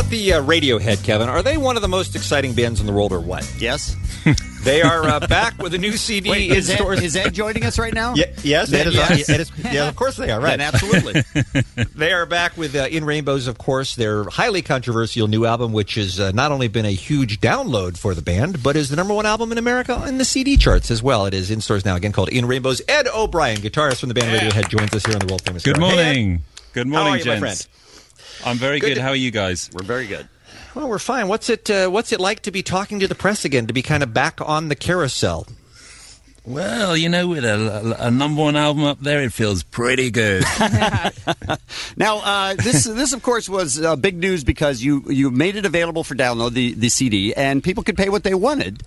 about the Radiohead, Kevin? Are they one of the most exciting bands in the world or what? Yes. They are back with a new CD in stores. Is Ed joining us right now? Yes, Ed is. Yeah, of course they are, right. Then absolutely. They are back with In Rainbows, of course, their highly controversial new album, which has not only been a huge download for the band, but is the number one album in America in the CD charts as well. It is in stores now, again, called In Rainbows. Ed O'Brien, guitarist from the band Radiohead, joins us here on the world famous. Good morning. Hey, good morning, how are you, gents. my friend? I'm very good. How are you guys? We're very good. Well, we're fine. What's it like to be talking to the press again, to be kind of back on the carousel? Well, you know, with a number one album up there, it feels pretty good. Now, this of course was big news because you made it available for download, the CD, and people could pay what they wanted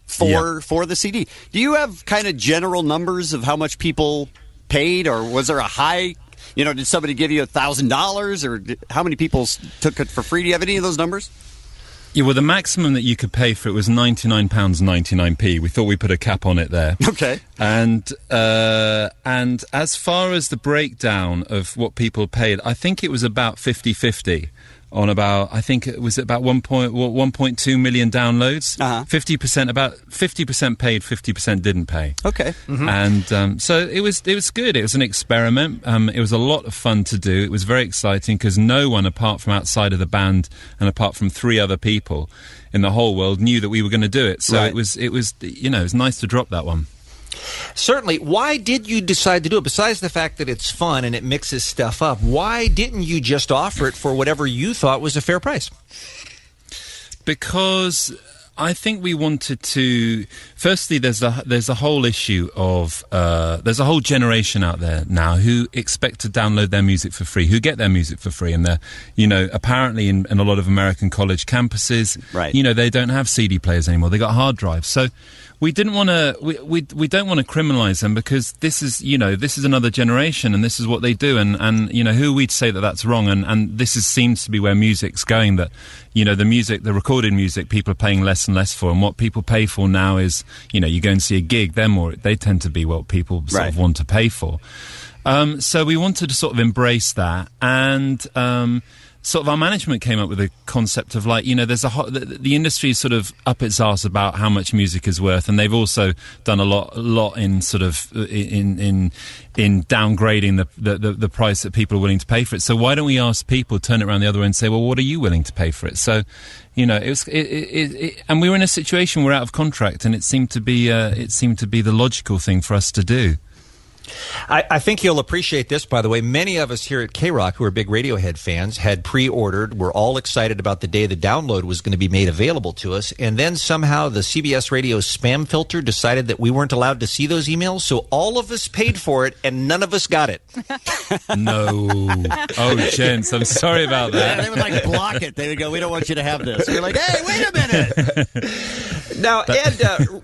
for the CD. Do you have kind of general numbers of how much people paid, or was there a high? You know, did somebody give you $1,000, or how many people took it for free? Do you have any of those numbers? Yeah, well, the maximum that you could pay for it was £99.99. We thought we'd put a cap on it there. Okay. And as far as the breakdown of what people paid, I think it was about 50-50 on about, I think it was about 1.2 million downloads. 50% paid, 50% didn't pay. Okay. Mm-hmm. And so it was good. It was an experiment. It was a lot of fun to do. It was very exciting because no one, apart from outside of the band and apart from 3 other people in the whole world, knew that we were going to do it. So it was it was nice to drop that one. Certainly. Why did you decide to do it? Besides the fact that it's fun and it mixes stuff up, why didn't you just offer it for whatever you thought was a fair price? Because I think we wanted to. Firstly, there's a whole issue of there's a whole generation out there now who expect to download their music for free, who get their music for free, and they're apparently in a lot of American college campuses, right? They don't have CD players anymore; they got hard drives. So we didn't want to. We don't want to criminalize them because this is another generation and this is what they do, and who are we to say that that's wrong? And this seems to be where music's going. That the recorded music, people are paying less and less for, and what people pay for now is, you go and see a gig, they tend to be what people sort of want to pay for. So we wanted to sort of embrace that, and sort of our management came up with a concept of the industry is sort of up its arse about how much music is worth, and they've also done a lot in sort of in downgrading the price that people are willing to pay for it. So why don't we ask people, turn it around the other way and say, well, what are you willing to pay for it? So and we were in a situation where we're out of contract, and it seemed to be the logical thing for us to do. I think you'll appreciate this, by the way. Many of us here at KROQ, who are big Radiohead fans, had pre-ordered. We're all excited about the day the download was going to be made available to us. And then somehow the CBS Radio spam filter decided that we weren't allowed to see those emails. So all of us paid for it, and none of us got it. No. Oh, gents, I'm sorry about that. Yeah, they would block it. They would go, we don't want you to have this. We're like, hey, wait a minute. Now, Ed,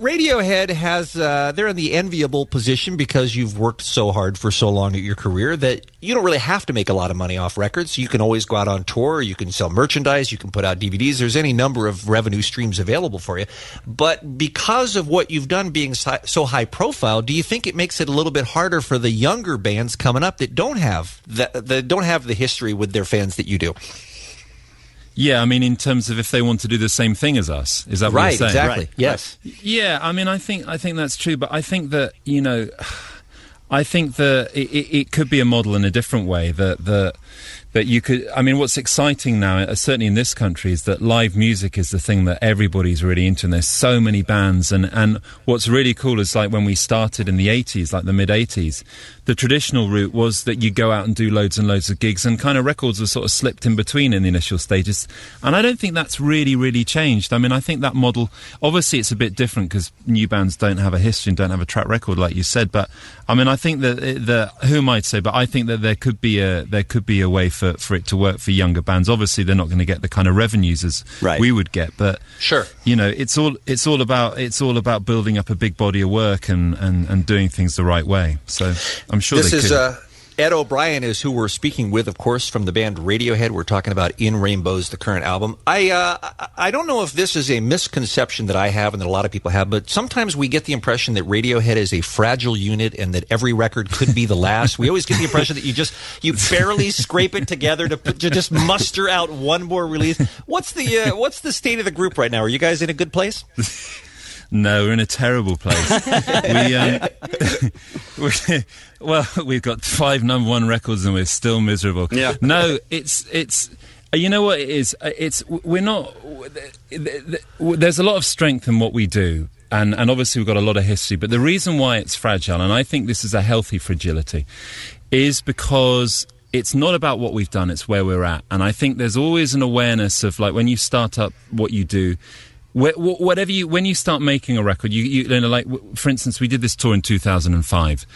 Radiohead has, they're in the enviable position because you've worked so hard for so long at your career that you don't really have to make a lot of money off records. You can always go out on tour, you can sell merchandise, you can put out DVDs. There's any number of revenue streams available for you. But because of what you've done being so high profile, do you think it makes it a little bit harder for the younger bands coming up that don't have the history with their fans that you do? Yeah, I mean, in terms of if they want to do the same thing as us, is that what you're saying? Exactly. Right, exactly. Yes. Yeah, I mean, I think that's true, but I think that it could be a model in a different way that you could. I mean, what's exciting now, certainly in this country, is that live music is the thing that everybody's really into, and there's so many bands. And what's really cool is when we started in the 80s, like the mid 80s, the traditional route was that you go out and do loads and loads of gigs, and kind of records were sort of slipped in between in the initial stages. And I don't think that's really changed. I mean, I think that model, obviously it's a bit different because new bands don't have a history and don't have a track record, like you said. But I mean, I think that who might say, but I think that there could be a way for it to work for younger bands. Obviously, they're not going to get the kind of revenues as we would get, but sure, it's all about building up a big body of work and doing things the right way. So I'm sure Ed O'Brien is who we're speaking with, of course, from the band Radiohead. We're talking about In Rainbows, the current album. I don't know if this is a misconception that I have and that a lot of people have, but sometimes we get the impression that Radiohead is a fragile unit and that every record could be the last. We always get the impression that you barely scrape it together to just muster out one more release. What's the state of the group right now? Are you guys in a good place? No, we're in a terrible place. We've got 5 number 1 records and we're still miserable. Yeah. No, it's you know what it is? We're not. There's a lot of strength in what we do, and obviously we've got a lot of history. But the reason why it's fragile, and I think this is a healthy fragility, is because it's not about what we've done; it's where we're at. And I think there's always an awareness of, like, when you start up what you do. When you start making a record, you know, like, for instance, we did this tour in 2005,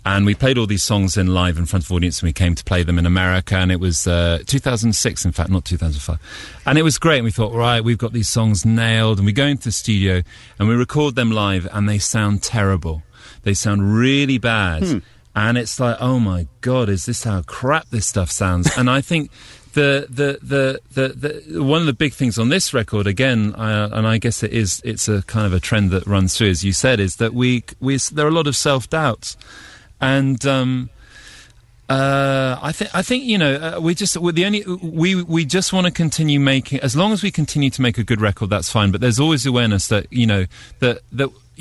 and we played all these songs live in front of audience, and we came to play them in America, and it was 2006, in fact, not 2005, and it was great. And we thought, right, we've got these songs nailed, and we go into the studio and we record them live, and they sound terrible. They sound really bad, and it's like, oh my God, is this how crap this stuff sounds? And I think the one of the big things on this record, again, and I guess it's a kind of a trend that runs through, as you said, is that there are a lot of self-doubts, and I think you know, we just want to continue making, as long as we continue to make a good record, that's fine. But there's always awareness that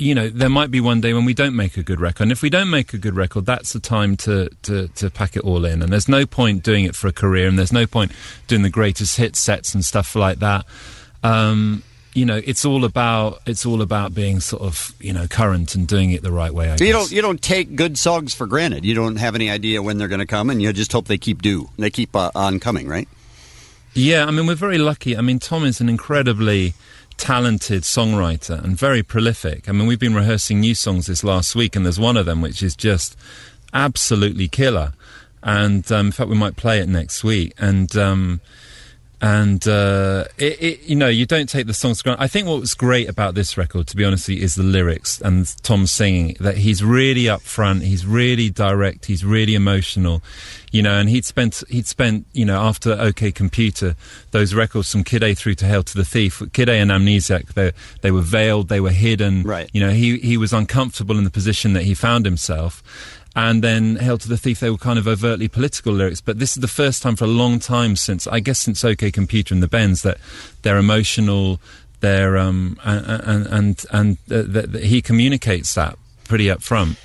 there might be one day when we don't make a good record, and if we don't make a good record, that's the time to pack it all in. And there's no point doing it for a career, and there's no point doing the greatest hit sets and stuff like that. It's all about being sort of, current and doing it the right way. I guess. You don't take good songs for granted. You don't have any idea when they're going to come, and you just hope they keep on coming, right? Yeah, I mean, we're very lucky. I mean, Tom is an incredibly talented songwriter and very prolific. I mean, we've been rehearsing new songs this last week, and there's one of them which is just absolutely killer. And in fact, we might play it next week. And you don't take the songs for granted. I think what was great about this record, to be honest with you, is the lyrics and Tom singing. That he's really upfront, he's really direct, he's really emotional. And he'd spent, after OK Computer, those records from Kid A through to Hail to the Thief, Kid A and Amnesiac, they were veiled, they were hidden. Right. He was uncomfortable in the position that he found himself. And then Hail to the Thief, they were kind of overtly political lyrics. But this is the first time for a long time since OK Computer and the Bends, that they're emotional, they're he communicates that pretty up front.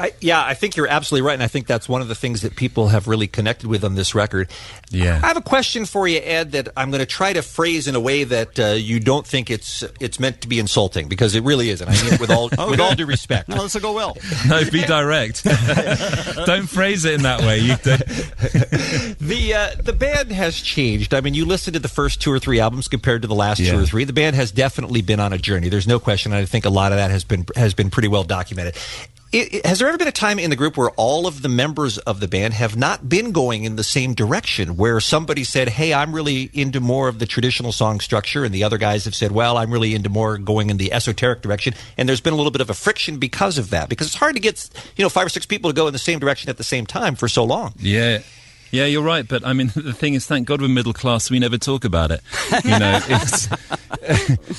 I think you're absolutely right, and I think that's one of the things that people have really connected with on this record. Yeah. I have a question for you, Ed, that I'm going to try to phrase in a way that you don't think it's meant to be insulting, because it really isn't. I mean it with all with all due respect. No, this will go well. No, be direct. Don't phrase it in that way. The band has changed. I mean, you listened to the first 2 or 3 albums compared to the last 2 or 3. The band has definitely been on a journey. There's no question. I think a lot of that has been pretty well documented. Has there ever been a time in the group where all of the members of the band have not been going in the same direction, where somebody said, hey, I'm really into more of the traditional song structure, and the other guys have said, well, I'm really into more going in the esoteric direction, and there's been a little bit of a friction because of that? Because it's hard to get 5 or 6 people to go in the same direction at the same time for so long. Yeah. Yeah, you're right, but I mean, the thing is, thank God we're middle class. We never talk about it.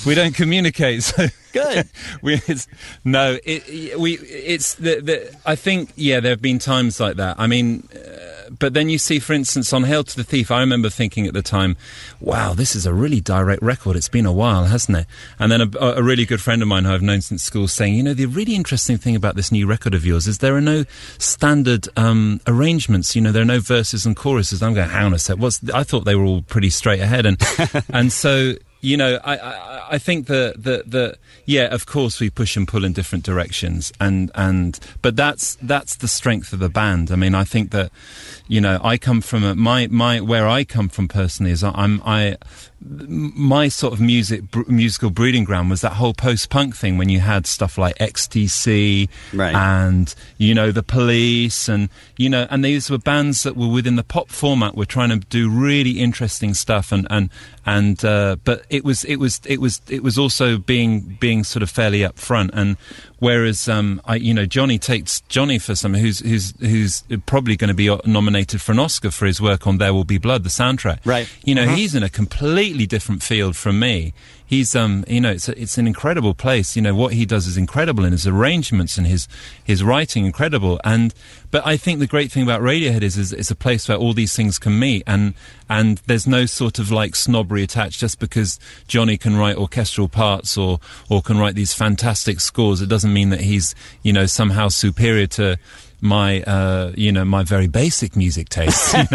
We don't communicate. So good. I think, there have been times like that. I mean, but then you see, for instance, on Hail to the Thief, I remember thinking at the time, wow, this is a really direct record. It's been a while, hasn't it? And then a really good friend of mine who I've known since school saying, the really interesting thing about this new record of yours is there are no standard arrangements. There are no verses and choruses. I'm going, hang on a sec. I thought they were all pretty straight ahead, and so I think that of course we push and pull in different directions, but that's the strength of the band. I mean, I think that I come from where I come from personally is my sort of musical breeding ground was that whole post-punk thing, when you had stuff like XTC, right, and the Police, and these were bands that were within the pop format, were trying to do really interesting stuff, but it was also being sort of fairly upfront. And Whereas, Johnny takes Johnny for some who's probably going to be nominated for an Oscar for his work on There Will Be Blood, the soundtrack. Right. He's in a completely different field from me. He's, it's an incredible place. What he does is incredible, and his arrangements and his writing incredible. But I think the great thing about Radiohead is it's a place where all these things can meet, and there's no sort of like snobbery attached just because Johnny can write orchestral parts or can write these fantastic scores. It doesn't mean that he's, somehow superior to my my very basic music taste. Hey,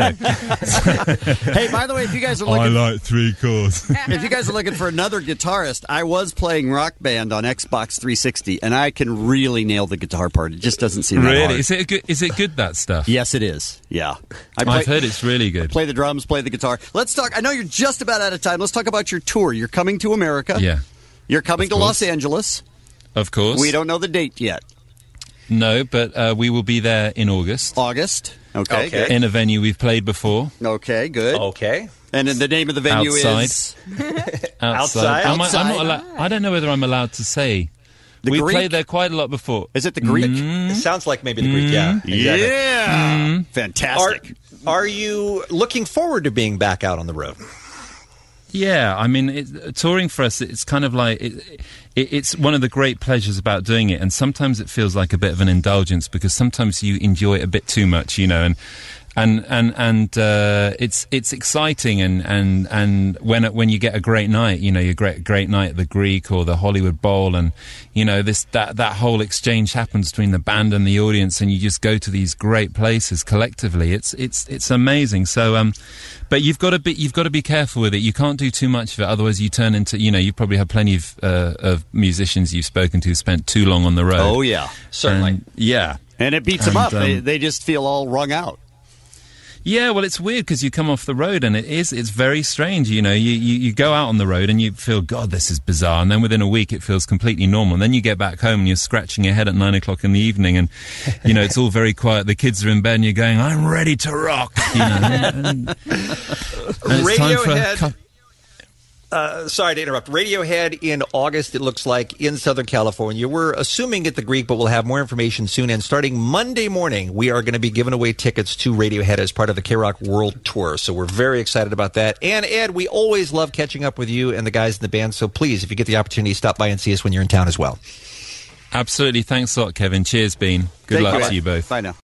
by the way, if you guys are looking, I like 3 chords. If you guys are looking for another guitarist, I was playing Rock Band on Xbox 360, and I can really nail the guitar part. It just doesn't seem that hard. Really? Is it good, that stuff? Yes, it is. Yeah, I've heard it's really good. Play the drums, play the guitar. Let's talk. I know you're just about out of time. Let's talk about your tour. You're coming to America. Yeah. You're coming to Los Angeles. Of course. We don't know the date yet. No, but we will be there in August. Okay. Good. In a venue we've played before. Okay, good. Okay. And then the name of the venue is Outside. I'm not allowed. I don't know whether I'm allowed to say. We played there quite a lot before. Is it the Greek? It sounds like maybe the Greek. Yeah. Exactly. Yeah. Fantastic. Are you looking forward to being back out on the road? Yeah, I mean, touring for us, it's kind of like it's one of the great pleasures about doing it, and sometimes it feels like a bit of an indulgence because sometimes you enjoy it a bit too much, and it's exciting, and when you get a great night, you get a great night at the Greek or the Hollywood Bowl, and that whole exchange happens between the band and the audience, and you just go to these great places collectively. It's amazing. So, but you've got to be careful with it. You can't do too much of it, otherwise you turn into you probably have plenty of musicians you've spoken to who spent too long on the road. Oh yeah, certainly. And it beats them up. They just feel all wrung out. Yeah, well, it's weird because you come off the road and it's very strange. You go out on the road and you feel, God, this is bizarre. And then within a week, it feels completely normal. And then you get back home and you're scratching your head at 9 o'clock in the evening and, it's all very quiet. The kids are in bed and you're going, I'm ready to rock. And it's time for sorry to interrupt. Radiohead in August, it looks like, in Southern California. We're assuming at the Greek, but we'll have more information soon. And starting Monday morning, we are going to be giving away tickets to Radiohead as part of the KROQ World Tour. So we're very excited about that. And Ed, we always love catching up with you and the guys in the band. So please, if you get the opportunity, stop by and see us when you're in town as well. Absolutely. Thanks a lot, Kevin. Cheers, Bean. Good luck to you both. Bye now.